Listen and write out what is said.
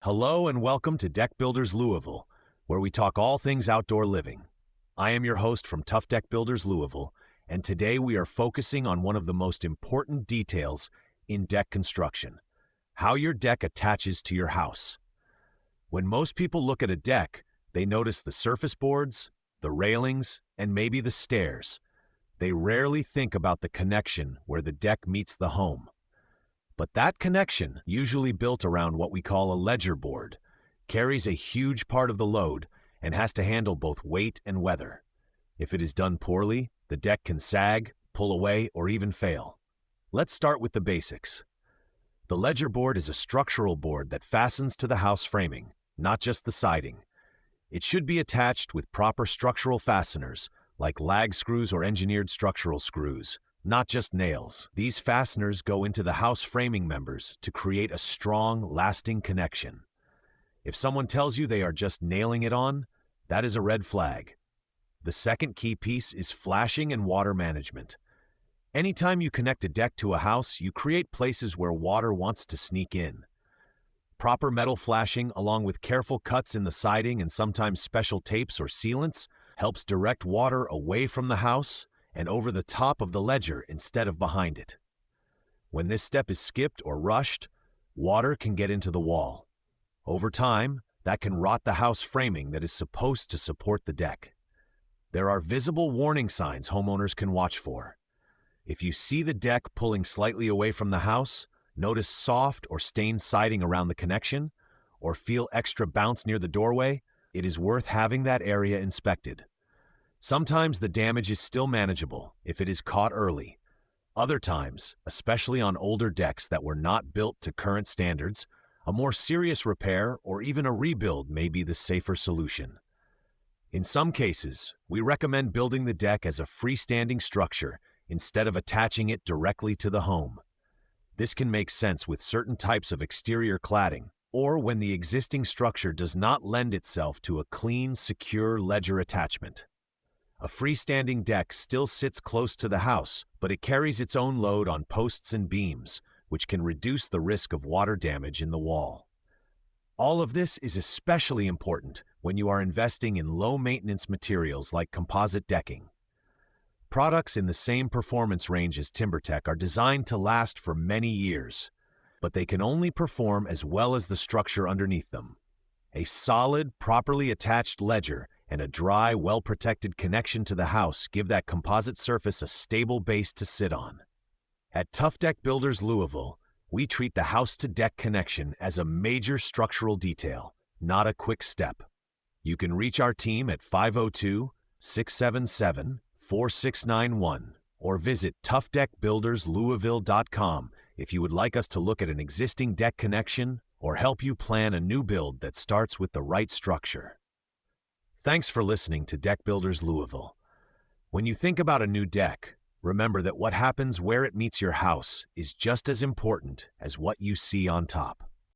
Hello and welcome to Deck Builders Louisville, where we talk all things outdoor living. I am your host from Deck Builders Louisville, and today we are focusing on one of the most important details in deck construction: how your deck attaches to your house. When most people look at a deck, they notice the surface boards, the railings, and maybe the stairs. They rarely think about the connection where the deck meets the home. But that connection, usually built around what we call a ledger board, carries a huge part of the load and has to handle both weight and weather. If it is done poorly, the deck can sag, pull away, or even fail. Let's start with the basics. The ledger board is a structural board that fastens to the house framing, not just the siding. It should be attached with proper structural fasteners, like lag screws or engineered structural screws, not just nails. These fasteners go into the house framing members to create a strong, lasting connection. If someone tells you they are just nailing it on, that is a red flag. The second key piece is flashing and water management. Anytime you connect a deck to a house, you create places where water wants to sneak in. Proper metal flashing, along with careful cuts in the siding and sometimes special tapes or sealants, helps direct water away from the house and over the top of the ledger instead of behind it. When this step is skipped or rushed, water can get into the wall. Over time, that can rot the house framing that is supposed to support the deck. There are visible warning signs homeowners can watch for. If you see the deck pulling slightly away from the house, notice soft or stained siding around the connection, or feel extra bounce near the doorway, it is worth having that area inspected. Sometimes the damage is still manageable if it is caught early. Other times, especially on older decks that were not built to current standards, a more serious repair or even a rebuild may be the safer solution. In some cases, we recommend building the deck as a freestanding structure instead of attaching it directly to the home. This can make sense with certain types of exterior cladding, or when the existing structure does not lend itself to a clean, secure ledger attachment. A freestanding deck still sits close to the house, but it carries its own load on posts and beams, which can reduce the risk of water damage in the wall. All of this is especially important when you are investing in low-maintenance materials like composite decking. Products in the same performance range as TimberTech are designed to last for many years, but they can only perform as well as the structure underneath them. A solid, properly attached ledger and a dry, well-protected connection to the house give that composite surface a stable base to sit on. At Deck Builders Louisville, we treat the house-to-deck connection as a major structural detail, not a quick step. You can reach our team at 502-677-4691 or visit toughdeckbuilderslouisville.com if you would like us to look at an existing deck connection or help you plan a new build that starts with the right structure. Thanks for listening to Deck Builders Louisville. When you think about a new deck, remember that what happens where it meets your house is just as important as what you see on top.